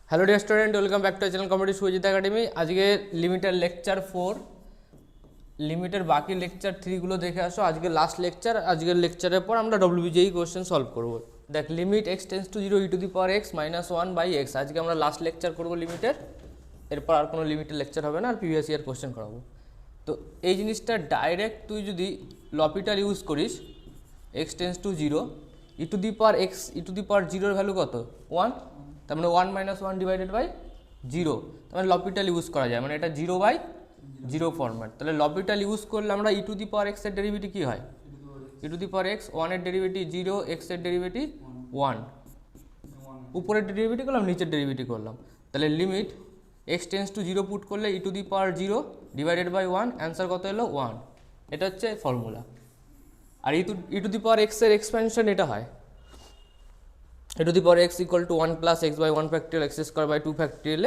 Hello dear student, welcome back to channel competitive Sujit academy. আজকে লিমিটের lecture 4, লিমিটের বাকি লেকচার 3 গুলো দেখে আসো। আজকে লাস্ট লেকচার, আজকের লেকচারের পর আমরা WBJE কোশ্চেন সলভ করব। দেখ, limit x tends to 0 e to the power x minus 1 by x। আজকে আমরা লাস্ট লেকচার করব লিমিটের, এরপর আর কোনো লিমিটের লেকচার হবে না, আর প্রিভিয়াস ইয়ার কোশ্চেন করাবো। তো এই জিনিসটা ডাইরেক্ট তুই যদি লপিটার ইউজ করিস, x tends to 0 e to the power x e to the power 0 এর ভ্যালু কত? 1। তার মানে 1 মাইনাস 1 ডিভাইডেড বাই 0। তার মানে লপিটাল ইউজ করা যায়, মানে এটা 0 বাই 0 ফরম্যাট। তাহলে লপিটাল ইউজ করলে আমরা ই টু দি পাওয়ার এক্স এর ডেরিভেটিভ কী হয়? ই টু দি পাওয়ার এক্স, 1 এর ডেরিভেটিভ 0, এক্স এর ডেরিভেটিভ 1। উপরের ডেরিভেটিভ করলাম, নিচের ডেরিভেটিভ করলাম। তাহলে limit x tends to 0 put করলে e to the power 0 divided by 1, answer কত এলো? 1। এটা হচ্ছে ফর্মুলা। আর e to the power x এর এক্সপেনশন এটা হয় e to the power x equal to 1 plus x by 1 factorial x square by 2 factorial।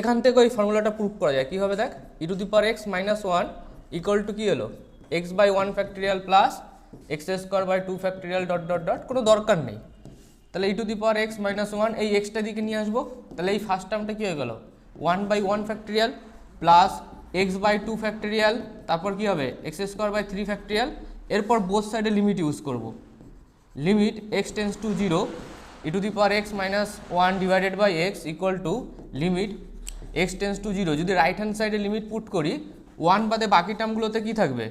এখান থেকে ওই ফর্মুলাটা প্রুভ করা যায়। কী হবে দেখ, e to the power x minus 1 equal to কী হলো? x by 1 factorial plus x square by 2 factorial dot dot dot, কোনো দরকার নেই। তাহলে e to the power x minus 1 এই এক্সটা দিকে নিয়ে আসবো। তাহলে এই ফার্স্ট টার্মটা কী হয়ে গেল? 1 by 1 factorial plus x by 2 factorial, তারপর কী হবে? x square by 3 factorial। এরপর বোথ সাইডে লিমিট ইউজ করব। Limit x tends to 0 e to the power x minus 1 divided by x equal to limit x tends to 0। যদি right hand সাইডে limit put করি, 1 বাদে বাকি টার্মগুলোতে কি থাকবে?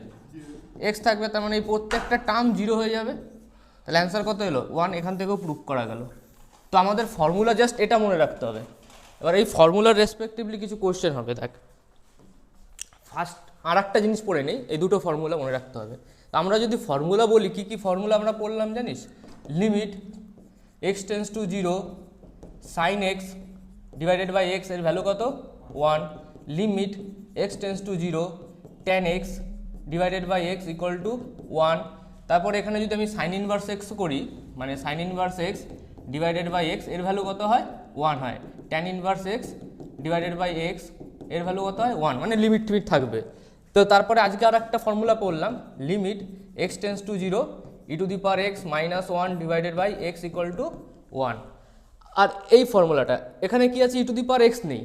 x থাকবে। তার মানে এই প্রত্যেকটা টার্ম 0 হয়ে যাবে। তাহলে অ্যান্সার কত এলো? 1। এখান থেকেও প্রুভ করা গেল। তো আমাদের ফর্মুলা জাস্ট এটা মনে রাখতে হবে। এবার এই ফর্মুলার রেসপেক্টিভলি কিছু কোয়েশ্চেন হবে। দেখ, ফার্স্ট আর একটা জিনিস পড়ে নেই, এই দুটো ফর্মুলা মনে রাখতে হবে। আমরা যদি ফর্মুলা বলি, কি কি ফর্মুলা আমরা পড়লাম জানিস? Limit x tends to 0 sine x divided by x এর ভ্যালু কত? 1। Limit x tends to 0 tan x divided by x equal to 1। তারপর এখানে যদি আমি সাইন ইনভার্স এক্স করি, মানে sine inverse x divided by x এর ভ্যালু কত হয়? 1 হয়। tan inverse x divided by x এর ভ্যালু কত হয়? 1। মানে লিমিট টিমিট থাকবে। তো তারপরে আজকে আর একটা ফর্মুলা পড়লাম, limit x tends to 0 e to the power x minus 1 divided by x equal to 1। আর এই ফর্মুলাটা এখানে কি আছে? e to the power x নেই,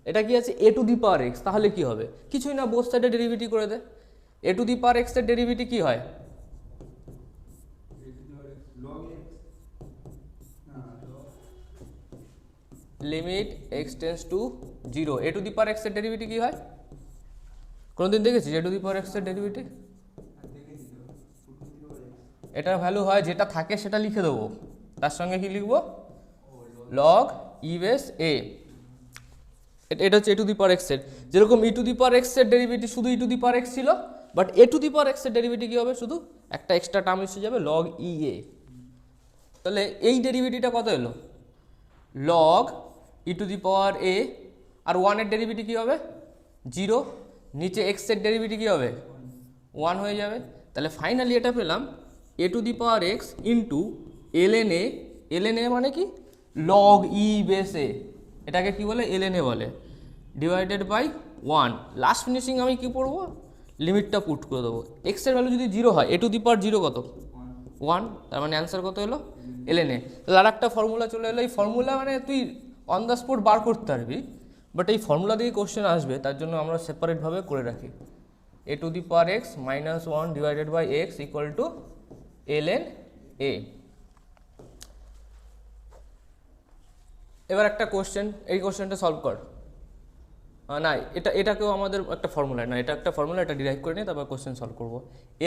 এটা কি আছে? a to the power x। তাহলে কি হবে? কিছুই না, বোথ সাইডে ডেরিভেটিভ করে দে। a to the power x এর ডেরিভেটিভ কি হয়? Limit x tends to 0 a to the power x এর ডেরিভেটিভ কি হয়? কোনোদিন দেখেছিস a to the power x এর ডেরিভেটিভ? এটার ভ্যালু হয়, যেটা থাকে সেটা লিখে দেবো, তার সঙ্গে কি লিখবো? লগ ই বেস এ। এটা হচ্ছে এ টু দি পাওয়ার এক্স এর। যেরকম ই টু দি পাওয়ার এক্স এর ডেরিভেটিভ শুধু ই টু দি পাওয়ার এক্স ছিল, but A to the power x এর ডেরিভেটিভ কী হবে? শুধু একটা এক্সট্রা টার্ম এসে যাবে, লগ ই এ। তাহলে এই ডেরিভেটিভটা কত এলো? লগ ই টু দি পাওয়ার এ। আর 1 এর ডেরিভেটিভ কী হবে? 0। নিচে এক্স এর ডেরিভেটিভ কী হবে? 1 হয়ে যাবে। তাহলে ফাইনালি এটা পেলাম a to the power x into ln a। ln a মানে কি? Log e base a. এটাকে কি বলে? ln a বলে। Divided by 1। লাস্ট ফিনিশিং আমি কি পড়বো? লিমিটটা পুট করে দেবো। x এর ভ্যালু যদি 0 হয়, a to the power 0 কত? 1। তার মানে অ্যান্সার কত এলো? ln a। তাহলে আর একটা ফর্মুলা চলে এলো। এই ফর্মুলা মানে তুই অন দ্য স্পট বার করতে পারবি, বাট এই ফর্মুলা দিয়ে কোশ্চেন আসবে, তার জন্য আমরা সেপারেটভাবে করে রাখি। a to the power x minus 1 divided by x equal to ln a। এবার একটা কোশ্চেন, এই কোশ্চেনটা সলভ কর। না, এটাকেও আমাদের একটা ফর্মুলা, না এটা একটা ফর্মুলা, এটা ডিরাইভ করে নিয়ে তারপর কোশ্চেন সলভ করবো।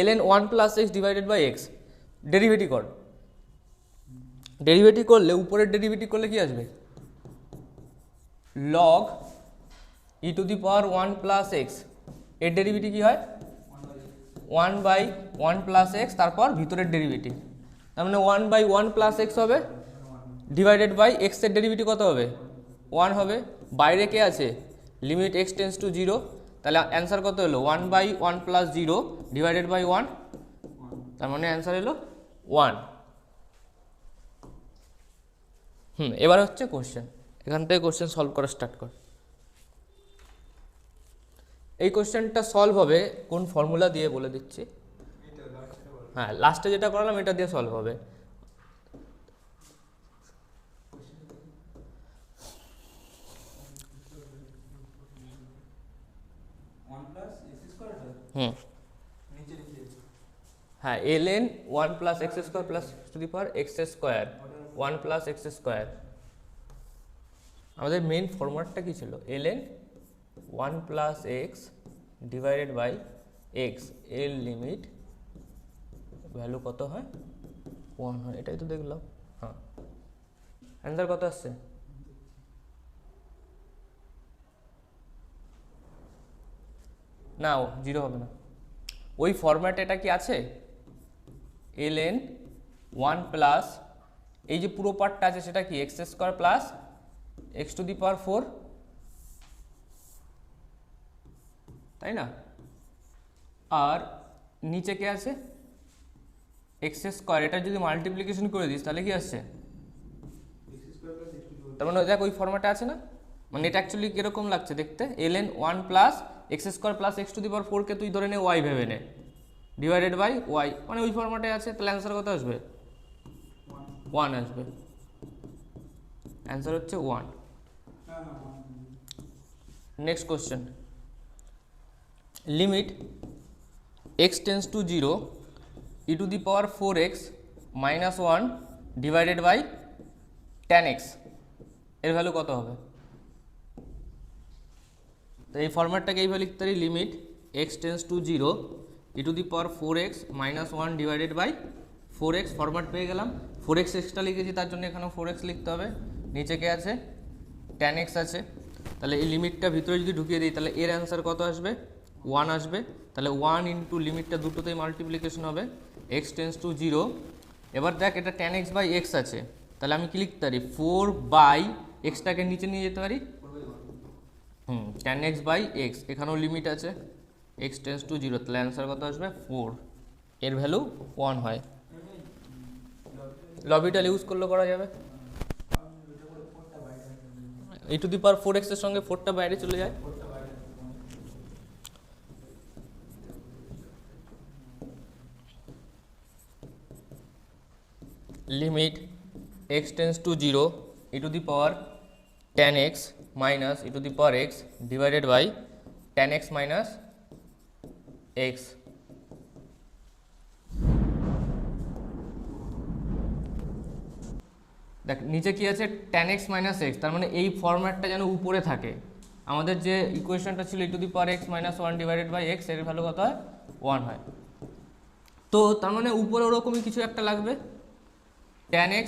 ln 1 plus x divided by x derivative কর। ডেরিভেটিভ করলে, উপরের ডেরিভেটিভ করলে কি আসবে? Log e to the power 1 plus x এর ডেরিভেটিভ কী হয়? 1 বাই 1 প্লাস এক্স, তারপর ভিতরের ডেরিভেটিভ। তার মানে 1 বাই 1 প্লাস এক্স হবে, ডিভাইডেড বাই এক্সের ডেরিভেটিভ কত হবে? 1 হবে। বাইরে কে আছে? Limit x tends to 0। তাহলে অ্যান্সার কত এলো? 1 বাই 1 প্লাস 0 ডিভাইডেড বাই 1। তার মানে অ্যান্সার এলো 1। এবার হচ্ছে কোশ্চেন। এখান থেকে কোশ্চেন সলভ করা স্টার্ট কর। এই কোশ্চেনটা সলভ হবে কোন ফর্মুলা দিয়ে বলে দিচ্ছি। হ্যাঁ, লাস্টে যেটা করালাম এটা দিয়ে সলভ হবে। হুম হ্যাঁ, ln 1 plus x square plus to the power x square 1 plus x square. আমাদের মেইন ফরম্যাটটা কি ছিল? ln 1 plus x divided by x, এর লিমিট ভ্যালু কত হয়? 1 হয়। এটাই তো দেখলাম। হ্যাঁ, অ্যান্সার কত আসছে? না, 0 হবে না। ওই ফরম্যাটে এটা কি আছে? ln 1 প্লাস এই যে পুরো পার্টটা আছে সেটা কি? X square plus x to the power 4, তাই না? আর নিচে কে আছে? X square. এটা যদি মাল্টিপ্লিকেশন করে দিস তাহলে কি আসছে? তার মানে দেখ ওই ফরম্যাটে আছে না? মানে এটা অ্যাকচুয়ালি কিরকম লাগছে দেখতে? ln 1 plus x square plus x to the power 4 কে তুই ধরে নে ওয়াই ভেবে নে, ডিভাইডেড বাই ওয়াই, মানে ওই ফরম্যাটে আছে। তাহলে অ্যান্সার কত আসবে? 1 আসবে। অ্যান্সার হচ্ছে 1। Next question, limit x tends to 0 e to the power 4x minus 1 divided by tan x, এর ভ্যালু কত হবে? তো এই ফরম্যাটটাকে এইভাবে লিখতে পারি, limit x tends to 0 e to the power 4x minus 1 divided by 4x। Format পেয়ে গেলাম। 4x এক্সট্রা লিখেছি তার জন্য এখানেও 4x লিখতে হবে। নিচে কে আছে? tan x আছে। তাহলে এই লিমিটটা ভিতরে যদি ঢুকিয়ে দিই তাহলে এর অ্যান্সার কত আসবে? 1 আসবে। তাহলে 1 ইন্টু লিমিটটা দুটোতেই মাল্টিপ্লিকেশন হবে, এক্স টেন্স টু 0। এবার দেখ এটা tan x বাই এক্স আছে, তাহলে আমি কি লিখতে পারি? 4 বাই এক্সটাকে নিচে নিয়ে যেতে পারি, tan x বাই এক্স। এখানেও লিমিট আছে এক্স টেন্স টু 0, তাহলে অ্যান্সার কত আসবে? 4। এর ভ্যালু 1 হয়। লবিটাল ইউজ করলেও করা যাবে। ই টু দি পাওয়ার 4x এর সঙ্গে 4টা বাইরে চলে যায়। Limit x tends to 0 e to the power tan x minus e to the power x divided by tan x minus x। দেখ নিচে কি আছে? tan x মাইনাস x, তার মানে এই ফরম্যাটটা যেন উপরে থাকে। আমাদের যে ইকুয়েশনটা ছিল e to the power x minus 1 divided by x, এর ভ্যালু কত হয়? 1 হয়। তো তার মানে উপরে ওরকমই কিছু একটা লাগবে, tan x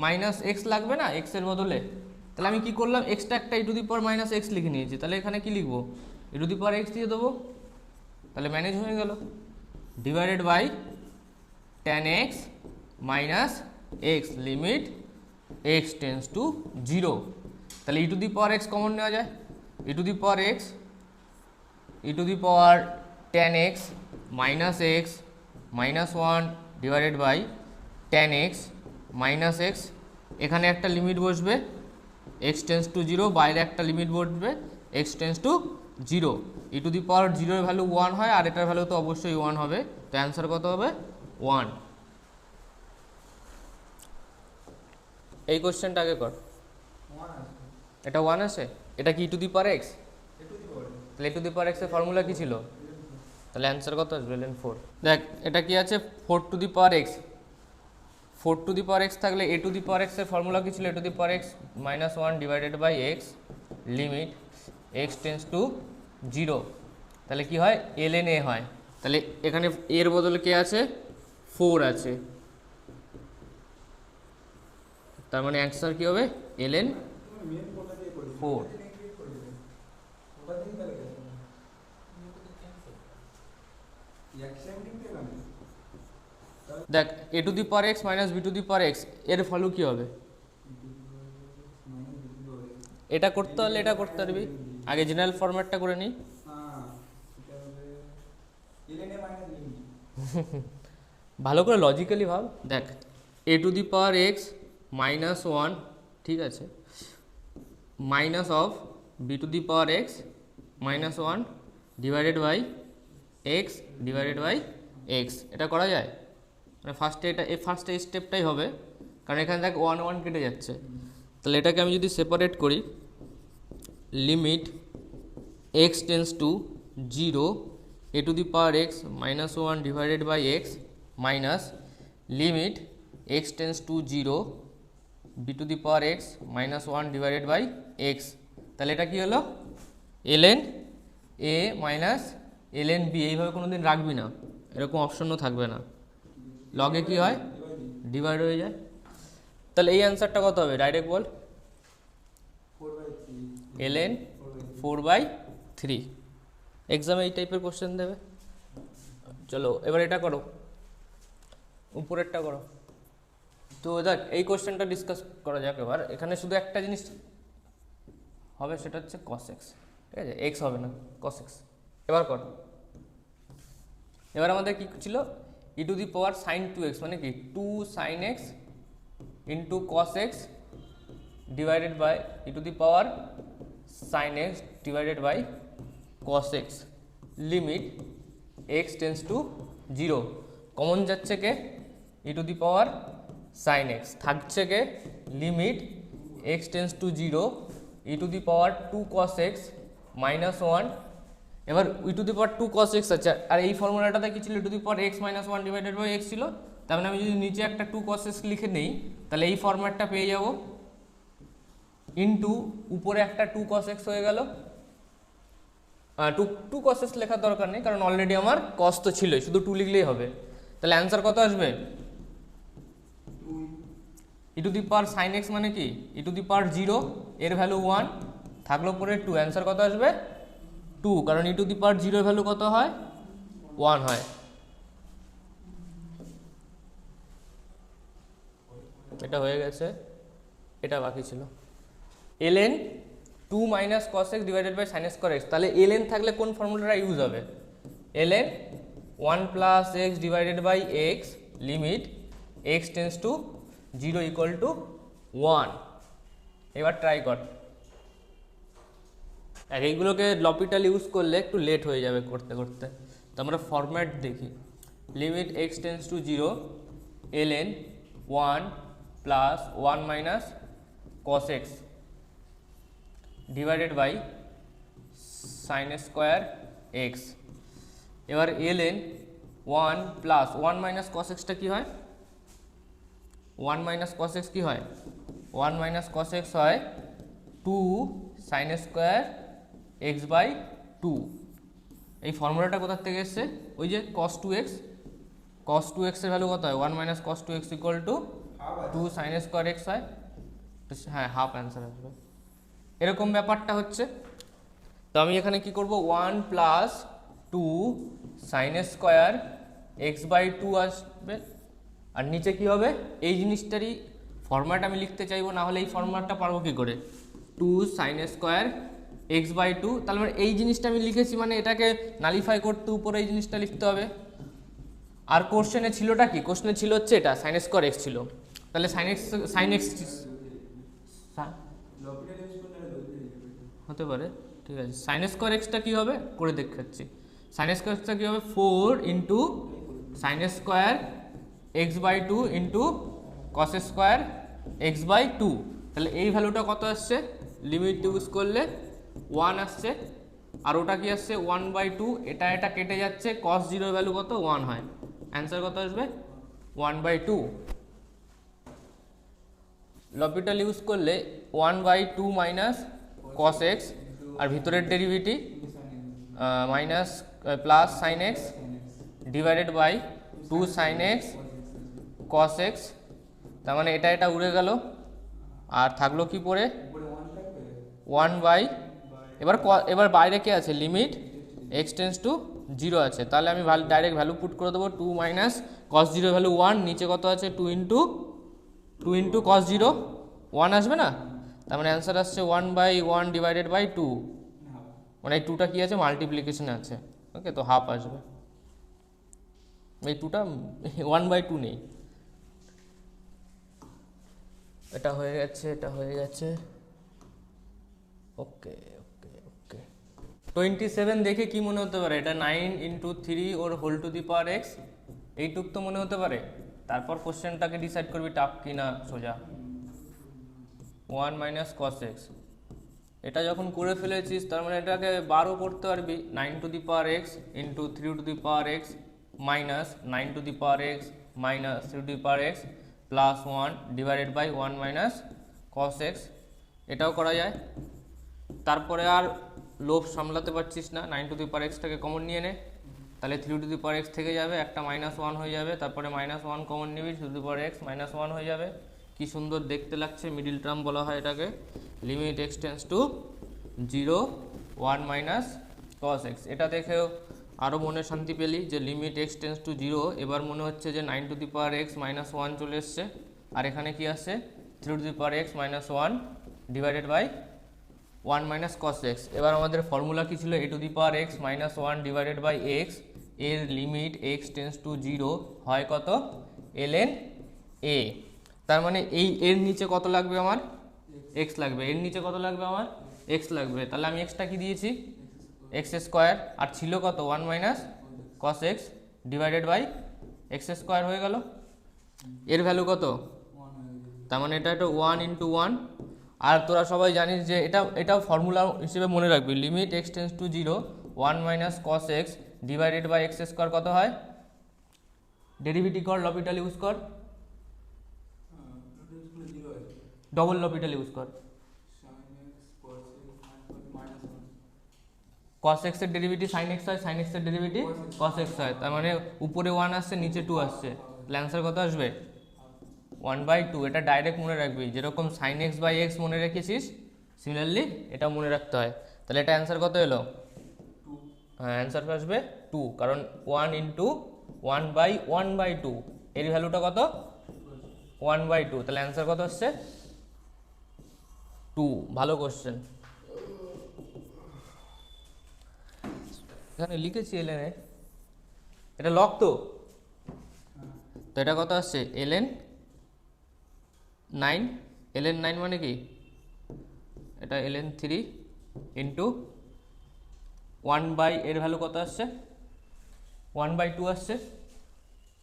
মাইনাস x লাগবে না x এর বদলে? তাহলে আমি কি করলাম? এক্সটা একটা e to the power minus x লিখে নিয়েছি। তাহলে এখানে কি লিখবো? ই টু দি পাওয়ার x দিয়ে দেবো, তাহলে ম্যানেজ হয়ে গেল। Divided by tan x minus x, limit x tends to 0। তাহলে e to the power x common নেওয়া যায়, e to the power x e to the power tan x minus x minus 1 divided by tan x minus x। এখানে একটা limit বসবে x tends to 0, বাইরে একটা limit বসবে x tends to 0। E to the power 0 এর value 1 হয়, আর এটার value তো অবশ্যই 1 হবে। তো অ্যান্সার কত হবে? 1। এই কোশ্চেনটা আগে কর। এটা 1 আছে। এটা কি ই টু দি পাওয়ার x? তাহলে e to the power x এর ফর্মুলা কি ছিল? তাহলে অ্যান্সার কত আসবে? ln 4। দেখ এটা কি আছে? 4 to the power x। 4 to the power x থাকলে a to the power x এর ফর্মুলা কি ছিল? a to the power x minus 1 divided by x, limit x tends to 0। তাহলে কি হয়? ln a হয়। তাহলে এখানে এর বদলে কে আছে? 4 আছে। তার মানে অ্যান্সার কি হবে? ln 4। দেখ a to the power x minus b to the power x, এর ভ্যালু কি হবে? এটা করতে হলে এটা করতে পারবি। আগে জেনারেল ফরম্যাটটা করে নিই। ভালো করে লজিক্যালি ভাব। দেখ a to the power x minus 1, ঠিক আছে, minus of b to the power x minus 1 divided by x divided by x। এটা করা যায়? মানে ফার্স্টে এটা ফার্স্টে স্টেপটাই হবে, কারণ এখানে দেখ 1 1 কেটে যাচ্ছে। তাহলে এটাকে আমি যদি সেপারেট করি, limit x tends to 0 a to the power x minus 1 divided by x minus limit x tends to 0 b to the power x minus 1 divided by x তাহলে এটা কি হলো ln a minus ln b এইভাবে কোনোদিন রাখবি না, এরকম অপশনও থাকবে না, লগে কি হয় ডিভাইড হয়ে যায়। তাহলে এই অ্যান্সারটা কত হবে ডাইরেক্ট বল, ln 4/3। এক্সামে এই টাইপের কোশ্চেন দেবে। চলো এবার এটা করো, উপরেরটা করো। তো দেখ এই কোশ্চেনটা ডিসকাস করা যাক। এবার এখানে শুধু একটা জিনিস হবে, সেটা হচ্ছে cos x, ঠিক আছে, x হবে না cos x। এবার কর, এবার আমাদের কি ছিল e to the power sin 2x মানে কি 2 sin x into cos x divided by e to the power sin x divided by cos x limit x tends to 0। Common যাচ্ছে কে e to the power sin x, থাকছে কে limit x tends to 0 e to the power 2 cos x minus 1। এবার e to the power 2 cos x আছে, আর এই ফর্মুলাটাতে কি ছিল e to the power x minus 1 divided by x ছিল। তার মানে আমি যদি নিচে একটা 2 cos x লিখে নেই তাহলে এই ফরম্যাটটা পেয়ে যাব, ইনটু উপরে একটা 2 cos x হয়ে গেল। 2 cos x লেখার দরকার নেই, কারণ অলরেডি আমার cos তো ছিলই, শুধু 2 লিখলেই হবে। তাহলে অ্যান্সার কত আসবে, e to the power sin x মানে কি e টু দি পাওয়ার 0 এর ভ্যালু 1 থাকলো পরে 2, অ্যান্সার কত আসবে 2, কারণ e টু দি পাওয়ার 0 এর ভ্যালু কত হয় 1 হয়। এটা হয়ে গেছে, এটা বাকি ছিল ln 2 minus cos x divided by sin x cos x। তাহলে ln থাকলে কোন ফর্মুলাটা ইউজ হবে, ln 1 plus x divided by x limit x tends to 0 equal to 1। এবার ট্রাই কর, এইগুলোকে লপিটাল ইউজ করলে একটু লেট হয়ে যাবে করতে করতে। তো আমরা ফরম্যাট দেখি, limit x tends to 0 ln 1 plus 1 minus cos x divided by sin square x। এবার ln 1 plus 1 minus cos x টা কি হয়, 1 মাইনাস cos x কি হয় 1 মাইনাস cos x হয় 2 sin স্কোয়ার x বাই 2। এই ফর্মুলাটা কোথা থেকে এসছে, ওই যে cos 2x, cos 2x এর ভ্যালু কত হয় 1 minus cos 2x equal to 2 sin square x হয়। হ্যাঁ হাফ অ্যান্সার আসবে, এরকম ব্যাপারটা হচ্ছে। তো আমি এখানে কি করব 1 plus 2 sin square x by 2 আসবে, আর নিচে কি হবে এই জিনিসটারই ফরম্যাট আমি লিখতে চাইবো, না হলে এই ফরম্যাটটা পারবো কি করে 2 sin স্কোয়ার x বাই 2। তাহলে মানে এই জিনিসটা আমি লিখেছি, মানে এটাকে নালিফাই করতে উপরে এই জিনিসটা লিখতে হবে। আর কোশ্চেনে ছিলটা কি, কোশ্চেনে ছিল হচ্ছে এটা sin স্কোয়ার x ছিল, তাহলে sin x হতে পারে, ঠিক আছে। sin স্কোয়ার x টা কি হবে করে দেখাচ্ছি, sin স্কোয়ার x টা কি হবে 4 into sin square x by 2 into cos square x by 2। তাহলে এই ভ্যালুটা কত আসছে, লিমিট ইউজ করলে 1 আসছে, আর ওটা কি আসছে 1/2, এটা এটা কেটে যাচ্ছে, cos 0 এর ভ্যালু কত 1 হয়, অ্যান্সার কত আসবে 1/2। লপিটাল ইউজ করলে 1/2 মাইনাস cos x, আর ভিতরের derivative minus plus sin x divided by 2 sin x cos x। তার মানে এটা এটা উড়ে গেল, আর থাকলো কি পরে 1 বাই, এবার বাইরে কে আছে লিমিট x টেন্স টু 0 আছে। তাহলে আমি ডাইরেক্ট ভ্যালু পুট করে দেবো 2 মাইনাস cos 0 ভ্যালু 1, নিচে কত আছে 2 ইন্টু cos 0 1 আসবে না, তার মানে অ্যান্সার আসছে 1/1 ডিভাইডেড বাই 2, মানে এই 2টা কি আছে মাল্টিপ্লিকেশনে আছে, ওকে, তো হাফ আসবে। এই 2টা 1/2 নেই। এটা হয়ে গেছে, এটা হয়ে গেছে, ওকে ওকে ওকে। 27 দেখে কি মনে হতে পারে, এটা 9 ইন্টু 3 ওর whole to the power x, এইটুক তো মনে হতে পারে। তারপর কোশ্চেনটাকে ডিসাইড করবি টাফ কি না সোজা। 1 মাইনাস cos x এটা যখন করে ফেলেছিস তার মানে এটাকে 12 করতে পারবি 9 to the power x into 3 to the power x minus 9 to the power x minus 3 to the power x plus 1 divided by 1 minus cos x. এটাও করা যায়। তারপরে আর লোভ সামলাতে পারছিস না, 9 টু দি পাওয়ার এক্সটাকে কমন নিয়ে নে, তাহলে 3 টু দি পাওয়ার এক্স থেকে যাবে, একটা মাইনাস 1 হয়ে যাবে, তারপরে মাইনাস 1 কমন নিবি, 2 two the power x minus 1 হয়ে যাবে। কি সুন্দর দেখতে লাগছে, মিডিল টার্ম বলা হয় এটাকে। Limit x tends to 0 1 minus cos x. এটা দেখেও আরও মনে শান্তি পেলি যে লিমিট এক্স টেন্স টু 0। এবার মনে হচ্ছে যে 9 to the power x minus 1 চলে এসছে, আর এখানে কি আসছে 3 to the power x minus 1 divided by 1 minus cos x. এবার আমাদের ফর্মুলা কি ছিল, e to the power x minus 1 divided by x এর লিমিট এক্স টেন্স টু 0 হয় কত, ln a। তার মানে এই এর নিচে কত লাগবে আমার, এক্স লাগবে, এর নিচে কত লাগবে আমার, এক্স লাগবে। তাহলে আমি এক্সটা কি দিয়েছি, এক্স স্কোয়ার, আর ছিল কত 1 minus cos x divided by x square হয়ে গেল। এর ভ্যালু কত, তার মানে এটা একটা 1 ইন্টু 1। আর তোরা সবাই জানিস যে এটাও ফর্মুলা হিসেবে মনে রাখবি, limit x tends to 0 1 minus cos x divided by x square কত হয়, ডেরিভেটিভ কর, লপিটাল ইউজ কর, ডবল লপিটাল ইউজ কর। cos x এর ডেরিভেটিভ sin x হয়, sin x এর ডেরিভেটিভ cos x হয়, তার মানে উপরে 1 আসছে নিচে 2 আসছে, তাহলে অ্যান্সার কত আসবে 1/2। এটা ডাইরেক্ট মনে রাখবি, যেরকম sin x বাই x মনে রেখেছিস সিমিলারলি এটা মনে রাখতে হয়। তাহলে এটা অ্যান্সার কত এলো, হ্যাঁ অ্যান্সার আসবে 2, কারণ 1 ইন্টু 1/2 এর ভ্যালুটা কত 1/2, তাহলে অ্যান্সার কত আসছে 2। ভালো কোশ্চেন। এখানে লিখেছি ln এ, এটা লক তো এটা কত আসছে ln 9, ln 9 মানে কি, এটা ln 3 ইন্টু 1 এর ভ্যালু কত আসছে 1/2 আসছে।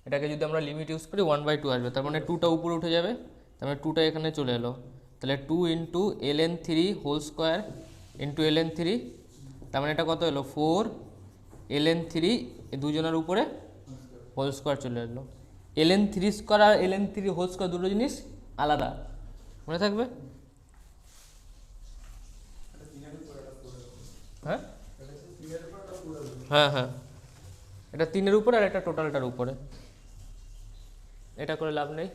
এটাকে যদি আমরা লিমিট ইউজ করি 1/2 আসবে, তার মানে 2টা উপরে উঠে যাবে, তার মানে 2টা এখানে চলে এলো। তাহলে 2 into ln 3 whole square into ln 3, তার মানে এটা কত এলো 4 ln 3 দুজনের উপরে হোল স্কোয়ার চলে এলো। ln 3 স্কোয়ার আর ln 3 হোল স্কোয়ার দুটো জিনিস আলাদা, মনে থাকবে। হ্যাঁ হ্যাঁ হ্যাঁ, এটা 3-এর উপরে আর এটা টোটালটার উপরে, এটা করে লাভ নেই।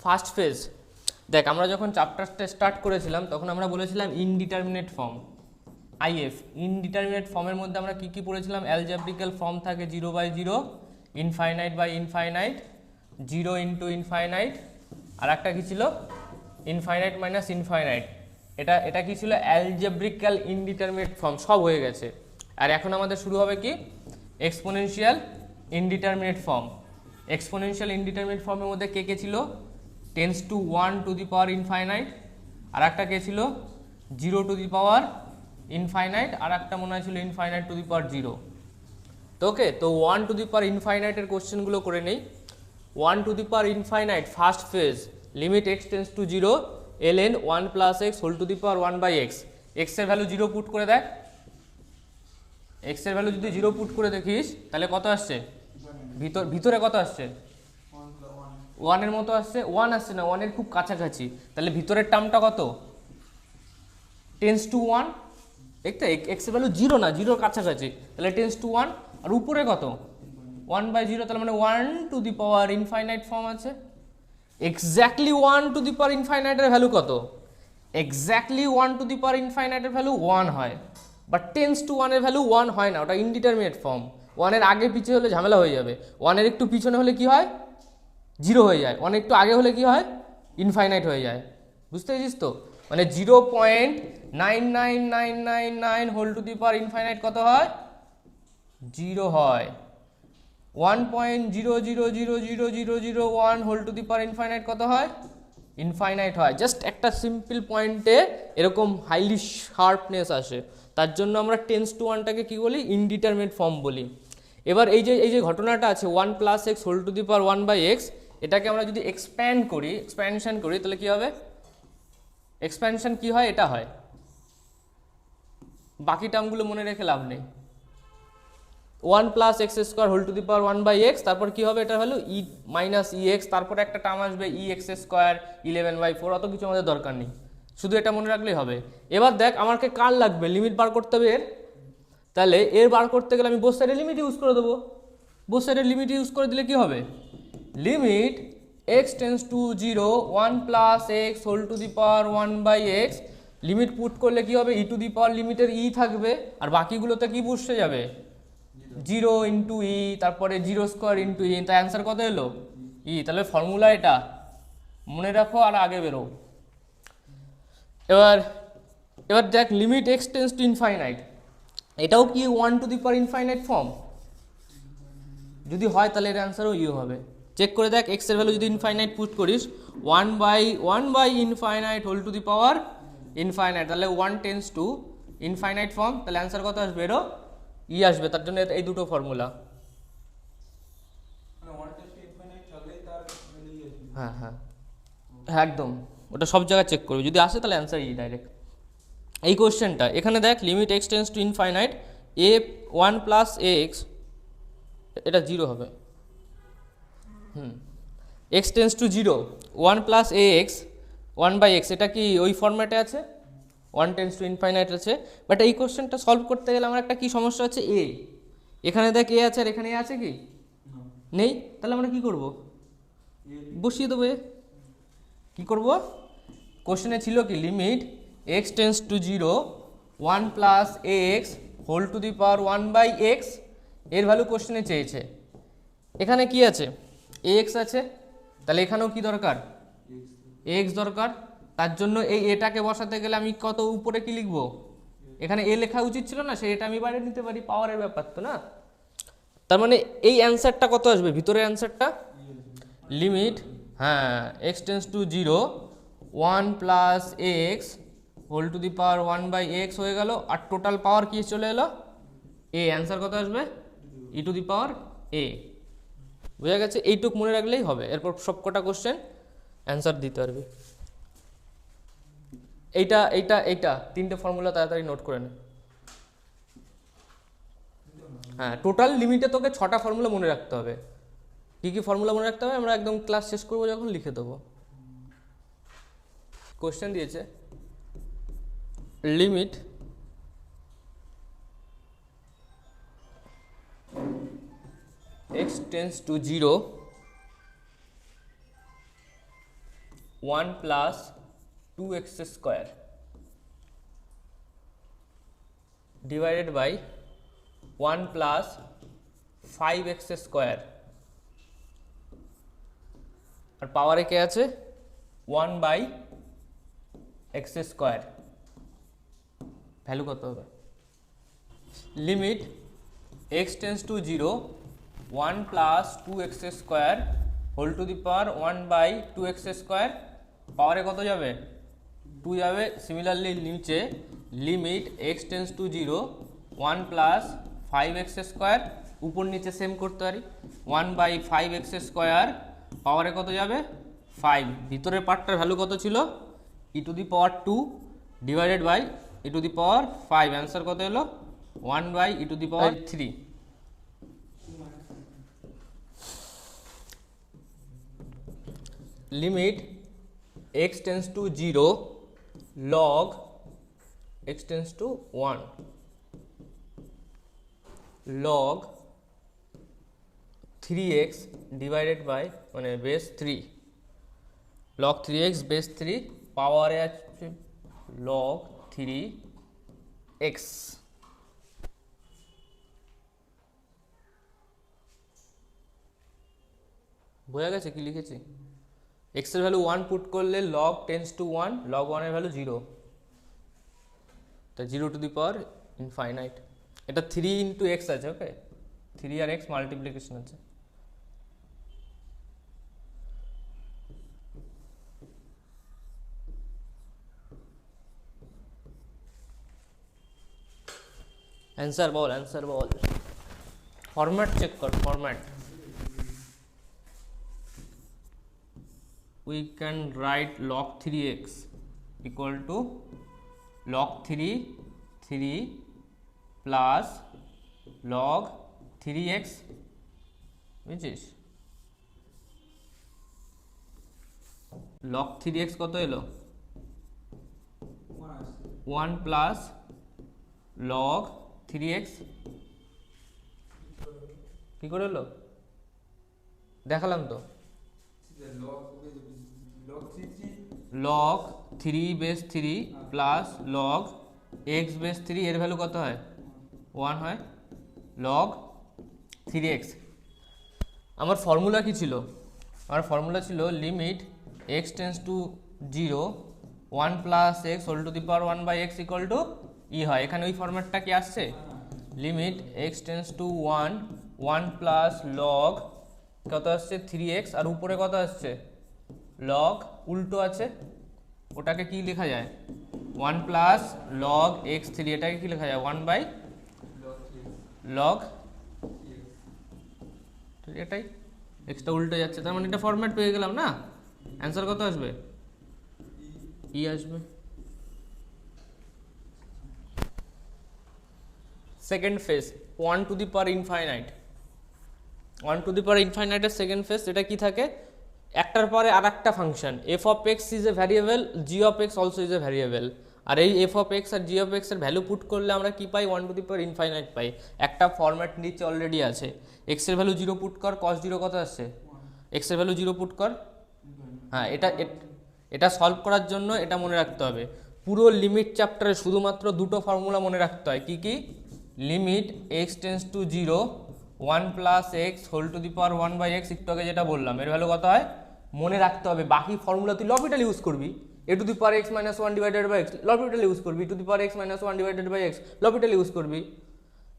ফার্স্ট ফেজ দেখ, আমরা যখন চ্যাপ্টারটা স্টার্ট করেছিলাম তখন আমরা বলেছিলাম ইনডিটারমিনেট ফর্ম, আইএফ। ইনডিটারমিনেট ফর্মের মধ্যে আমরা কি কি পড়েছিলাম, অ্যালজেব্রিক্যাল ফর্ম থাকে 0/0, infinite by infinite, 0 into infinite, আর একটা কী ছিল ইনফাইনাইট মাইনাস ইনফাইনাইট। এটা কি ছিল অ্যালজেব্রিক্যাল ইনডিটারমিনেট ফর্ম, সব হয়ে গেছে। আর এখন আমাদের শুরু হবে কি exponential indeterminate form. Exponential indeterminate ফর্মের মধ্যে কে কে ছিল, tends to 1 to the power infinite, আর একটা কে ছিল 0 টু দি পাওয়ার ইনফাইনাইট, আর একটা মনে হয় ছিল ইনফাইনাইট টু দি পাওয়ার 0। তো ওকে, তো 1 টু দি পাওয়ার ইনফাইনাইটের কোশ্চেনগুলো করে নেই। 1 to the power infinite first phase, limit x tends to 0 ln 1 plus x whole to the power 1/x। এক্সের ভ্যালু 0 পুট করে দেখ, এক্সের ভ্যালু যদি 0 পুট করে দেখিস তাহলে কত আসছে, ভিতরে কত আসছে 1 এর মতো আসছে, 1 আসছে না, 1 এর খুব কাছাকাছি। তাহলে ভিতরের টার্মটা কত, টেন্স টু 1, দেখতে এক্সের ভ্যালু 0 না, 0 কাছাকাছি, তাহলে টেন্স টু 1, আর উপরে কত 1/0, তাহলে মানে 1 to the power infinite form আছে। এক্স্যাক্টলি 1 টু দি পাওয়ার ইনফাইনাইটের ভ্যালু কত, এক্স্যাক্টলি 1 টু দি পাওয়ার ইনফাইনাইটের ভ্যালু 1 হয়, বাট টেন্স টু 1 এর ভ্যালু 1 হয় না, ওটা ইনডিটারমিনেট ফর্ম। 1 এর আগে পিছিয়ে হলে ঝামেলা হয়ে যাবে, 1 এর একটু পিছনে হলে কি হয় 0 হয়ে যায়, 1 একটু আগে হলে কি হয় ইনফাইনাইট হয়ে যায়, বুঝতে পেরেছিস তো। মানে 0.99999 whole to the power infinite কত হয় 0 হয়, 1.000001 whole to the power infinite কত হয় ইনফাইনাইট হয়। জাস্ট একটা সিম্পল পয়েন্টে এরকম হাইলি শার্পনেস আসে, তার জন্য আমরা টেন্স টু 1টাকে কী বলি ইনডিটারমিনেট ফর্ম বলি। এবার এই যে ঘটনাটা আছে 1 plus x whole to the power 1/x, এটাকে আমরা যদি এক্সপ্যানশন করি তাহলে কী হবে, এক্সপ্যানশন কী হয়, এটা হয় বাকি টার্মগুলো মনে রেখে লাভ নেই। 1 plus x square whole to the power 1 by x, তারপর কী হবে এটা হলো ই মাইনাস ই এক্স, তারপরে একটা টার্ম আসবে ই এক্স স্কোয়ার 11/4, অত কিছু আমাদের দরকার নেই, শুধু এটা মনে রাখলেই হবে। এবার দেখ আমাকে কার লাগবে, লিমিট বার করতে হবে এর, তাহলে এর বার করতে গেলে আমি বোথ সাইডের লিমিট ইউজ করে দেবো। বোথ সাইডের লিমিট ইউজ করে দিলে কী হবে, limit x tends to 0 1 plus x whole to the power 1 by x, limit put করলে কী হবে ই টু দি পাওয়ার লিমিটের ই থাকবে, আর বাকিগুলোতে কী বসে যাবে 0 ইন্টু ই, তারপরে 0 স্কোয়ার ইন্টু ই, তাই অ্যান্সার কত এলো ই। তাহলে ফর্মুলা এটা মনে রাখো আর আগে বেরো। এবার এবার দেখ limit x tends to infinite, এটাও কি 1 to the power infinite form, যদি হয় তাহলে এর অ্যান্সারও ইউ হবে। চেক করে দেখ এক্সের ভ্যালু যদি ইনফাইনাইট পুট করিস 1 by infinite whole to the power infinite, তাহলে 1 টেন্স টু ইনফাইনাইট ফর্ম, তাহলে অ্যান্সার কত আসবে এরও ই আসবে। তার জন্য এই দুটো ফর্মুলা। হ্যাঁ হ্যাঁ হ্যাঁ একদম, ওটা সব জায়গায় চেক করবে, যদি আসে তাহলে অ্যান্সার ই ডাইরেক্ট। এই কোশ্চেনটা এখানে দেখ limit x tends to infinite a 1 plus a x, এটা 0 হবে, x tends to 0 1 plus a x 1 by x, এটা কি ওই ফর্ম্যাটে আছে 1 টেন্স টু ইনফাইনাইট আছে। বাট এই কোশ্চেনটা সলভ করতে গেলে আমার একটা কি সমস্যা হচ্ছে, এ এখানে দেখ এ আছে আর এখানে এ আছে কি নেই, তাহলে আমরা কি করব, বসিয়ে দেবো এ। কী করবো, কোশ্চেনে ছিল কি limit x tends to 0 1 plus a x whole to the power 1 by x, এর ভ্যালু কোশ্চেনে চেয়েছে, এখানে কি আছে এ এক্স আছে, তাহলে এখানেও কি দরকার এ এক্স দরকার, তার জন্য এই এটাকে বসাতে গেলে আমি কত উপরে কি লিখবো, এখানে এ লেখা উচিত ছিল না, সেই এটা আমি বাইরে নিতে পারি, পাওয়ারের ব্যাপার তো না। তার মানে এই অ্যান্সারটা কত আসবে, ভিতরের অ্যান্সারটা লিমিট হ্যাঁ x tends to 0 1 plus a x whole to the power 1 by x হয়ে গেল, আর টোটাল পাওয়ার কি চলে এলো এ, অ্যান্সার কত আসবে ই টু দি পাওয়ার এ। বোঝা গেছে, এইটুক মনে রাখলেই হবে, এরপর সব কটা কোশ্চেন অ্যান্সার দিতে পারবে। এইটা এইটা এইটা তিনটে ফর্মুলা তাড়াতাড়ি নোট করে নে। হ্যাঁ টোটাল লিমিটে তোকে 6টা ফর্মুলা মনে রাখতে হবে। কী কী ফর্মুলা মনে রাখতে হবে আমরা একদম ক্লাস শেষ করবো যখন লিখে দেবো। কোশ্চেন দিয়েছে limit x tends to 0 1 plus 2x square divided by 1 plus 5x square, আর পাওয়ারে কে আছে 1 বাই এক্স স্কোয়ার, ভ্যালু কত হবে, limit x tends to 0 1 plus 2x square whole to the power 1 by 2x square, পাওয়ারে কত যাবে 2 যাবে। সিমিলারলি নিচে limit x tends to 0 1 plus 5x square, উপর নিচে সেম করতে পারি 1 বাই 5x স্কোয়ার, পাওয়ারে কত যাবে 5, ভিতরের পার্টটার ভ্যালু কত ছিল e to the power 2 divided by e to the power 5, answer কত এলো 1 by e to the power 3। Limit x tends to 0 log x tends to 1 log 3x divided by মানে base 3, log 3x base 3, পাওয়ারে আছে log 3x। বোঝা গেছে কি লিখেছি, x এর ভ্যালু 1 পুট করলে log টেন্স টু 1, log 1 এর ভ্যালু 0, তা 0 টু দি পাওয়ার ইনফাইনাইট, এটা 3 ইন্টু এক্স আছে, ওকে 3 আর x মাল্টিপ্লিকেশন আছে। অ্যান্সার বল, অ্যান্সার বল, ফরম্যাট চেক কর, format. We can write log 3x equal to log 3 plus log 3x, বুঝছিস? Log 3x কত এলো? 1 plus log 3x, কি করে এলো দেখালাম তো, log 3 base 3 plus log x base 3, এর ভ্যালু কত হয়? 1 হয়, লগ 3x। আমার ফর্মুলা কি ছিল? আমার ফর্মুলা ছিল limit x tends to 0 1 plus x whole to the power 1 by x equal to e হয়। এখানে ওই ফরম্যাটটা কি আসছে? Limit x tends to 1 1 plus log কত আসছে? 3x, আর উপরে কত আসছে? লগ উল্টো আছে, ওটাকে কি লেখা যায়? 1 প্লাস লগ x3, এটাকে কি লেখা যায়? 1 বাই লগ, এটাই এক্সটা উল্টে যাচ্ছে, তার মানে এটা ফরম্যাট পেয়ে গেলাম না। অ্যান্সার কত আসবে? ই আসবে। Second phase 1 to the power infinite, 1 to the power ইনফাইনাইটের সেকেন্ড ফেজ, এটা কি থাকে? একটার পরে আর একটা function, f of x is a variable, g of x also is a variable, আর এই এফ অফ এক্স আর জি অফ এক্স এর ভ্যালু পুট করলে আমরা কি পাই? 1 টু দি পাওয়ার ইনফাইনাইট পাই। একটা ফরম্যাট নিচে অলরেডি আছে, এক্স এর ভ্যালু 0 পুট কর, cos 0 কত আসছে? এক্স এর ভ্যালু 0 পুট কর। হ্যাঁ, এটা সলভ করার জন্য এটা মনে রাখতে হবে। পুরো লিমিট চ্যাপ্টারে শুধুমাত্র দুটো ফর্মুলা মনে রাখতে হয়, কি কি? Limit x tends to 0 1 plus x whole to the power 1 by x, একটু আগে যেটা বললাম, এর ভ্যালু কত হয় মনে রাখতে হবে। বাকি ফর্মুলা তুই লপিটাল ইউজ করবি, a to the power x minus 1 divided by x L'Hopital use করবি, to the power x minus 1 divided by x L'Hopital use করবি।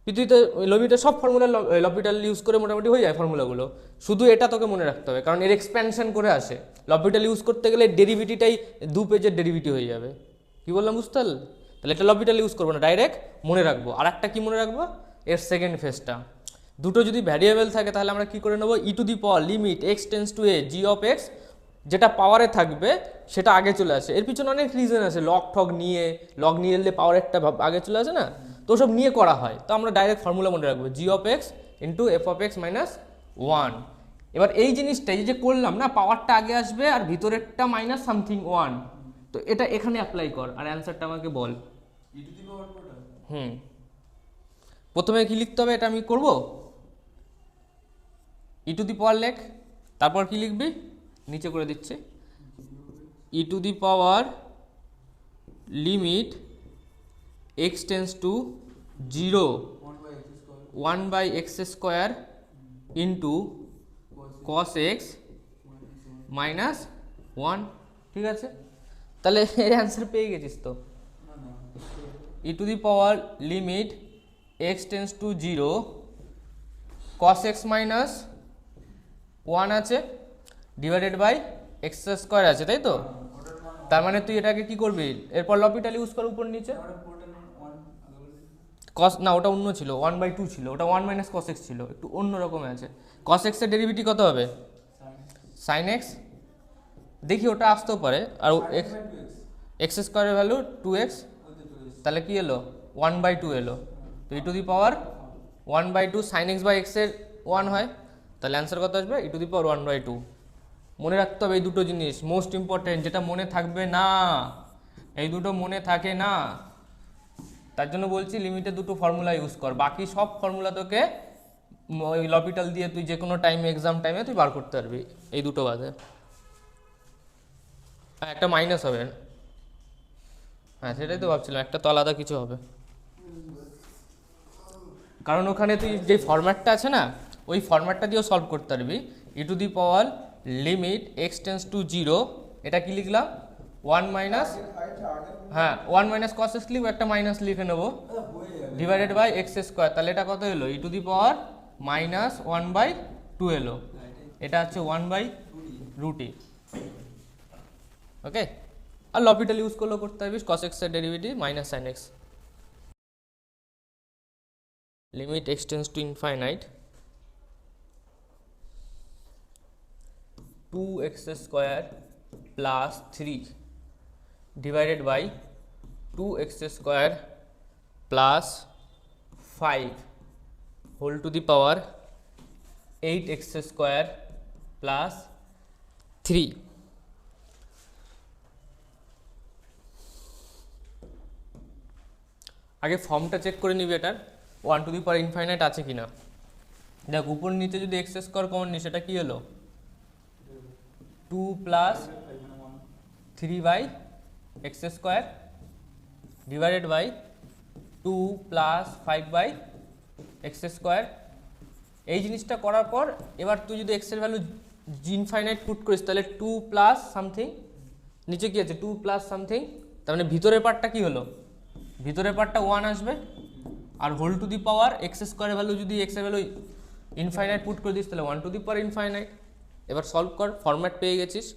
পৃথিবীতে লবিটার সব ফর্মুলা লপিটাল ইউজ করে মোটামুটি হয়ে যায় ফর্মুলাগুলো, শুধু এটা তোকে মনে রাখতে হবে, কারণ এর এক্সপ্যানশন করে আসে। লপিটাল ইউজ করতে গেলে ডেরিভেটিভটাই 2 পেজের ডেরিভেটিভ হয়ে যাবে। কি বললাম বুঝতে পারলে? তাহলে এটা লপিটাল ইউজ করবো না, ডাইরেক্ট মনে রাখবো। আর একটা কি মনে রাখবো? এর সেকেন্ড ফেজটা। দুটো যদি ভ্যারিয়েবল থাকে তাহলে আমরা কি করে নেবো? E to the power limit x tends to a g of x, যেটা পাওয়ারে থাকবে সেটা আগে চলে আসে। এর পিছনে অনেক রিজন আছে, লগ নিয়ে এলে পাওয়ারেরটা আগে চলে আসে না, তো সব নিয়ে করা হয়। তো আমরা ডাইরেক্ট ফর্মুলা মনে রাখবো, g of x into f of x minus 1। এবার এই জিনিসটা এই যে করলাম না, পাওয়ারটা আগে আসবে আর ভিতরেরটা মাইনাস সামথিং 1, তো এটা এখানে অ্যাপ্লাই কর আর অ্যান্সারটা আমাকে বল। প্রথমে কি লিখতে হবে এটা আমি করব, ই টু দি পাওয়ার লেখ, তারপর কি লিখবি নিচে করে দিচ্ছে, e to the power limit x tends to 0 1 by x square into cos x minus 1। ঠিক আছে, তাহলে এর অ্যান্সার পেয়ে গেছিস তো। E to the power limit x tends to 0 cos x minus 1 আছে ডিভাইডেড বাই এক্স স্কোয়ার আছে, তাই তো? তার মানে তুই এটাকে কি করবি, এরপর লপিটাল ইউজ কর উপর নিচে। কস না, ওটা অন্য ছিল, 1/2 ছিল, ওটা 1 মাইনাস কস এক্স ছিল, একটু অন্য রকম আছে। কস এক্সের ডেরিভেটিভ কত হবে? Sine x. দেখি ওটা আসতেও পারে। আর এক্স স্কোয়ারের ভ্যালু 2x, তাহলে কি এলো? 1/2 এলো। তো e to the power 1/2 sine x by এক্সের 1 হয়, তাহলে অ্যান্সার কত আসবে? E to the power 1/2। মনে রাখতে হবে এই দুটো জিনিস, মোস্ট ইম্পর্টেন্ট, যেটা মনে থাকবে না, এই দুটো মনে থাকে না, তার জন্য বলছি লিমিটে দুটো ফর্মুলা ইউজ কর। বাকি সব ফর্মুলা তোকে ওই লপিটাল দিয়ে তুই যে কোনো টাইমে, এক্সাম টাইমে তুই বার করতে পারবি, এই দুটো বাদে। হ্যাঁ, একটা মাইনাস হবে, হ্যাঁ সেটাই তো ভাবছিলাম, একটা তো আলাদা কিছু হবে, কারণ ওখানে তুই যে ফরম্যাটটা আছে না, ওই ফরম্যাটটা দিয়েও সলভ করতে পারবি। E to the power limit x tends to 0, এটা কি লিখলাম? 1 মাইনাস, হ্যাঁ 1 মাইনাস কস এক্স লিখবো, একটা মাইনাস লিখে নেবো, ডিভাইডেড বাই এক্স স্কোয়ার, তাহলে এটা কত এলো? ই টু দি পাওয়ার মাইনাস 1/2 এলো, এটা হচ্ছে 1/√e। ওকে, আর লপিটাল ইউজ করলেও করতে পারবি, কস এক্সের derivative minus sine x. Limit x tends to infinite 2x square plus 3 divided by 2x square plus 5 whole to the power 8x square plus 3। আগে ফর্মটা check করে নিবি এটার 1 টু দি পাওয়ার ইনফাইনাইট আছে কিনা। দেখ উপর নিচে যদি এক্স স্কোয়ার কমন নি সেটা কি হলো 2 plus 3 by x square divided by 2 plus 5 by x square. এই জিনিসটা করার পর এবার তুই যদি এক্সের ভ্যালু ইনফাইনাইট পুট করিস তাহলে 2 প্লাস সামথিং, নিচে কি আছে 2 প্লাস সামথিং, তার মানে ভিতরের পার্টটা কি হলো, ভিতরের পার্টটা 1 আসবে। আর whole to the power x স্কোয়ারের ভ্যালু যদি এক্সের ভ্যালু ইনফাইনাইট পুট করে দিস তাহলে 1 টু দি পাওয়ার ইনফাইনাইট। এবার সলভ কর, ফরম্যাট পেয়ে গেছিস।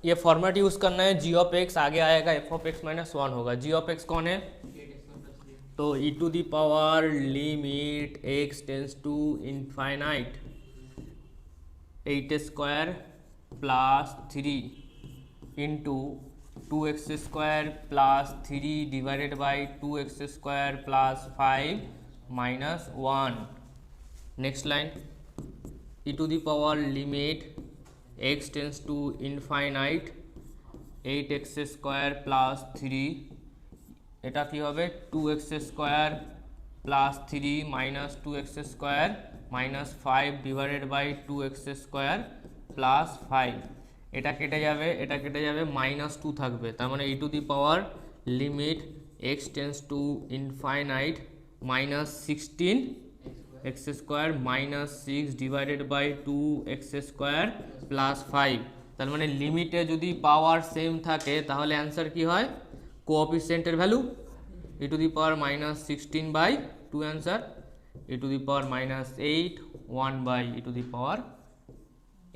ये फॉर्मेट यूज करना है, जी ऑफ एक्स आगे आएगा एफ ऑफ एक्स माइनस 1 होगा। जी ऑफ एक्स कौन है, तो e to the power limit x tends to infinite 8 square plus 3 into 2x square plus 3 divided by 2x square plus 5 minus 1। Next line e to the power limit x tends to infinite 8x square plus 3 এটা কি হবে 2x square plus 3 minus 2x square minus 5 divided by 2x square plus 5। এটা কেটে যাবে, এটা কেটে যাবে, -2 থাকবে। তার মানে e to the power limit x tends to infinite -16 x square minus 6 divided by 2x square plus 5। তার মানে লিমিটে যদি পাওয়ার সেম থাকে তাহলে অ্যান্সার কি হয়, কোঅফিসিয়েন্টের value e to the power -16 by 2 answer, e to the power -8 1 by e to the power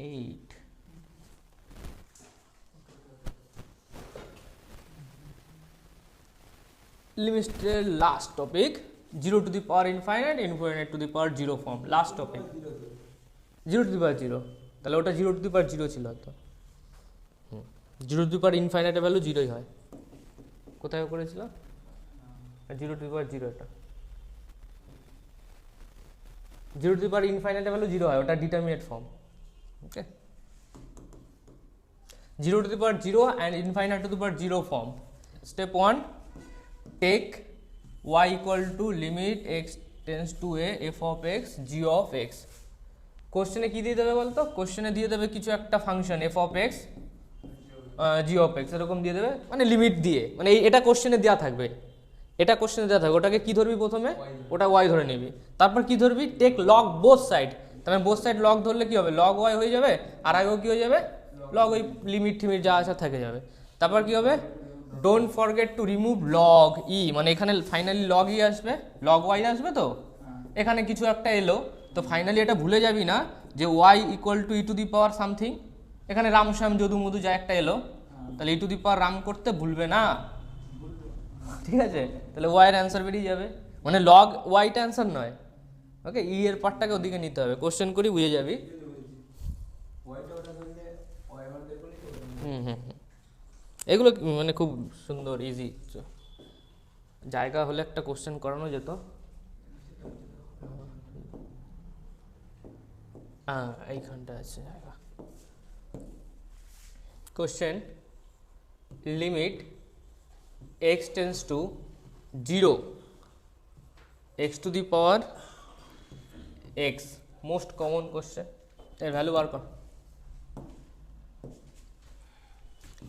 8। লিমিটের last topic 0 to the power infinite infinite to the power 0 form, last topic 0 to the power 0। তাহলে ওটা 0 to the power 0 ছিল তো, 0 to the power ইনফাইনাইটের value 0ই হয়। কোথায় করেছিল 0 to the power 0, এটা 0 টু দি পাওয়ার ইনফাইনাইটের ভ্যালু 0 হয়, ওটা determinant form. Okay, 0 to the power 0 and infinite to the power 0 form. Step 1, take y equal to limit x tends to a f of x g of x. কোশ্চেনে কি দিয়ে দেবে বলতো, কোশ্চেনে দিয়ে দেবে কিছু একটা function f of x g of x এরকম দিয়ে দেবে, মানে লিমিট দিয়ে, মানে এটা কোশ্চেনে দেওয়া থাকবে, এটা কোশ্চেনে দেওয়া থাকবে। ওটাকে কি ধরবি প্রথমে, ওটা y ধরে নিবি, তারপর কি ধরবি টেক লগ বোথ সাইড। তাহলে বোথ সাইড লগ ধরলে কি হবে, লগ y হয়ে যাবে, আর আগেও কি হয়ে যাবে লগ ওই লিমিট টিমিট যা আছে থেকে যাবে। তারপর কি হবে, don't forget to remove log e, মানে এখানে ফাইনালি লগ ই আসবে, লগ ওয়াই আসবে, তো এখানে কিছু একটা এলো, তো ফাইনালি এটা ভুলে যাবি না যে y equal to e to the power something, এখানে রাম শ্যাম যদু মধু যা একটা এলো, তাহলে ই টু দি পাওয়ার রাম করতে ভুলবে না, ঠিক আছে। তাহলে ওয়াইয়ের অ্যান্সার বেরিয়ে যাবে, মানে লগ ওয়াইটা অ্যান্সার নয়। ওকে, ই এর পার্টটাকে ওদিকে নিতে হবে, কোশ্চেন করি বুঝে যাবি। এগুলো মানে খুব সুন্দর ইজি, জায়গা হলে একটা কোশ্চেন করানো যেত। হ্যাঁ, এইখানটা আছে জায়গা। Question, limit x tends to 0 x to the power x, most common question, এর ভ্যালু বার কর।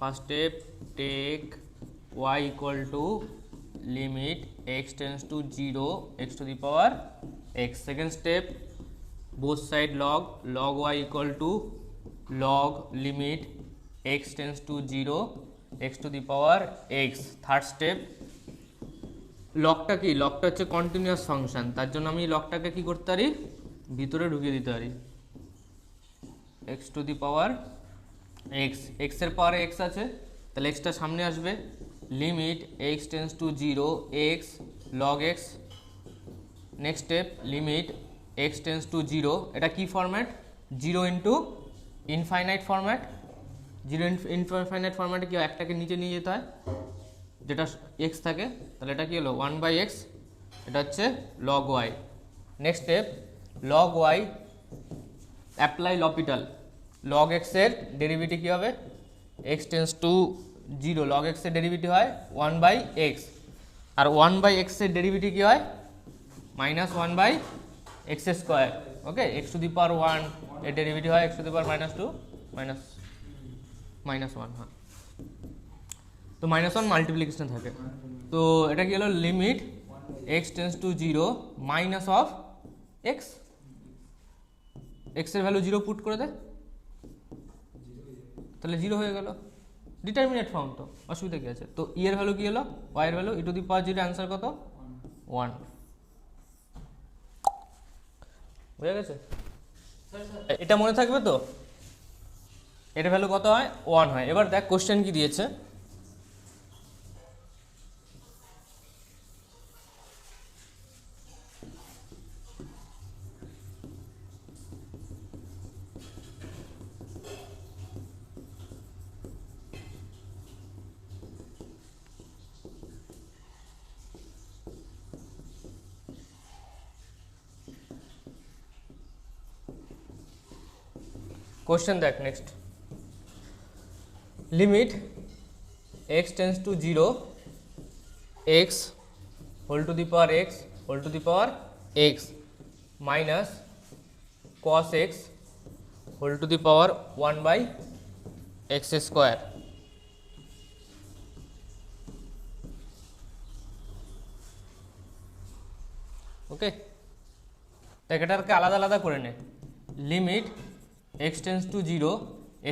First step, take y equal to limit x tends to 0 x to the power x. Second step, both side log, log y equal to log limit x tends to 0 x to the power x. Third step, লগটা কি, লগটা হচ্ছে continuous function, তার জন্য আমি লগটাকে কি করতে পারি, ভিতরে ঢুকিয়ে দিতে পারি। X to the power x, এক্সের পাওয়ারে এক্স আছে, তাহলে এক্সটা সামনে আসবে, limit x tends to 0 x log x. Next step limit x tends to 0, এটা কি format, 0 into infinite format. 0 infinite ফরম্যাটে কি হয়, একটাকে নিচে নিয়ে যেতে হয় যেটা এক্স থাকে, তাহলে এটা কি হলো 1/x, এটা হচ্ছে log y. Next step log y apply L'Hopital, log এক্সের ডেরিভেটিভ কী হবে, এক্স টেন্স টু 0 লগ এক্সের ডেরিভেটিভ হয় 1/x, আর 1/x এর ডেরিভেটিভ কী হয়, -1/x²। Okay, x to the power 1 এর ডেরিভেটিভ হয় এক্স টু দি পাওয়ার -2 -1। হ্যাঁ, তো -1 মাল্টিপ্লিকেশন থাকে, তো এটা কি হলো limit x tends to 0 minus of x, এক্সের ভ্যালু 0 পুট করে দে, তাহলে 0 হয়ে গেল, ডিটারমিনেট ফর্ম, তো অসুবিধা কী আছে। তো ই এর ভ্যালু কী হলো, ওয়াই এর value E to the power 0, answer কত 1, বুঝা গেছে। এটা মনে থাকবে তো, এর ভ্যালু কত হয় 1 হয়। এবার দেখ কোশ্চেন কি দিয়েছে, কোশ্চেন দেখ next, limit x tends to 0 x whole to the power x whole to the power x minus cos x whole to the power 1/x²। Okay, দেখ এটাকে আলাদা আলাদা করে নে, limit x tends to 0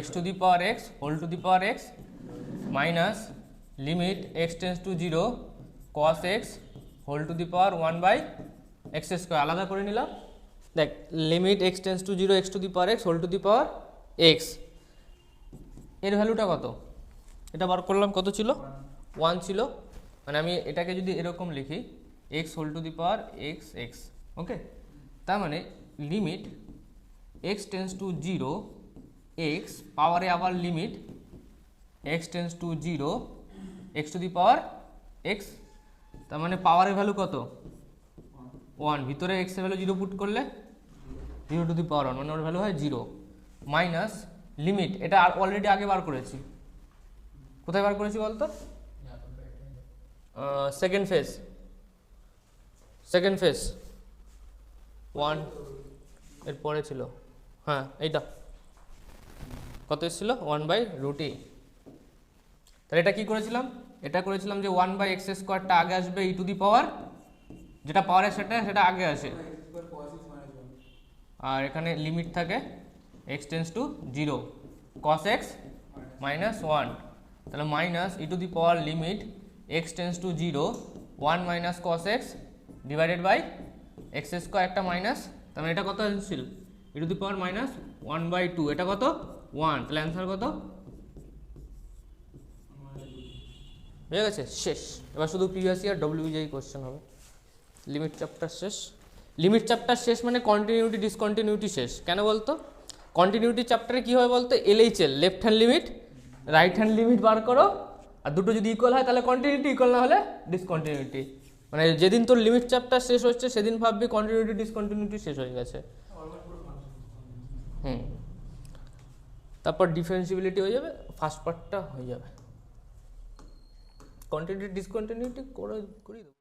x to the power x whole to the power x minus limit x tends to 0 cos x whole to the power 1/x²। আলাদা করে নিলাম, দেখ limit x tends to 0 x to the power x whole to the power x, এর ভ্যালুটা কত, এটা বার করলাম, কত ছিল 1 ছিল, মানে আমি এটাকে যদি এরকম লিখি x whole to the power x x। Okay, তার মানে limit x tends to 0 x পাওয়ারে আবার limit x tends to 0 x to the power x, তার মানে পাওয়ারের ভ্যালু কত 1, ভিতরে x এর ভ্যালু 0 পুট করলে 0 টু দি পাওয়ার 1, মানে ওর ভ্যালু হয় 0, মাইনাস লিমিট, এটা অলরেডি আগে বার করেছি, কোথায় বার করেছি বলতো, সেকেন্ড ফেজ 1 এর পরে ছিল, হ্যাঁ এইটা কত এসেছিল 1/√e। তাহলে এটা কি করেছিলাম, এটা করেছিলাম যে 1/x²টা আগে আসবে ই টু দি পাওয়ার, যেটা পাওয়ারের সেটা আগে আসে, আর এখানে লিমিট থাকে x tends to 0 cos x -1, তাহলে minus e to the power limit x tends to 0 1 minus cos x divided by x², একটা মাইনাস, তার মানে এটা কত এসেছিল ই টু দি পাওয়ার -1/2, এটা কত 1, তাহলে অ্যান্সার কত, বুঝে গেছে, শেষ। এবার শুধু প্রিভিয়াস ইয়ার WBJE কোশ্চেন হবে, লিমিট চ্যাপ্টার শেষ। লিমিট চ্যাপ্টার শেষ মানে কন্টিনিউটি ডিসকন্টিনিউটি শেষ, কেন বলতো, কন্টিনিউটি চ্যাপ্টারে কী হবে বলতো, LHL left hand limit right hand limit বার করো, আর দুটো যদি ইকুয়াল হয় তাহলে কন্টিনিউটি, ইকুয়াল না হলে ডিসকন্টিনিউটি, মানে যেদিন তোর লিমিট চ্যাপ্টার শেষ হচ্ছে সেদিন ভাববি কন্টিনিউটি ডিসকন্টিনিউটি শেষ হয়ে গেছে। তারপর ডিফারেন্সিবিলিটি হয়ে যাবে, ফার্স্ট পার্টটা হয়ে যাবে, কন্টিনিউটি ডিসকন্টিনিউটি করে দেবো।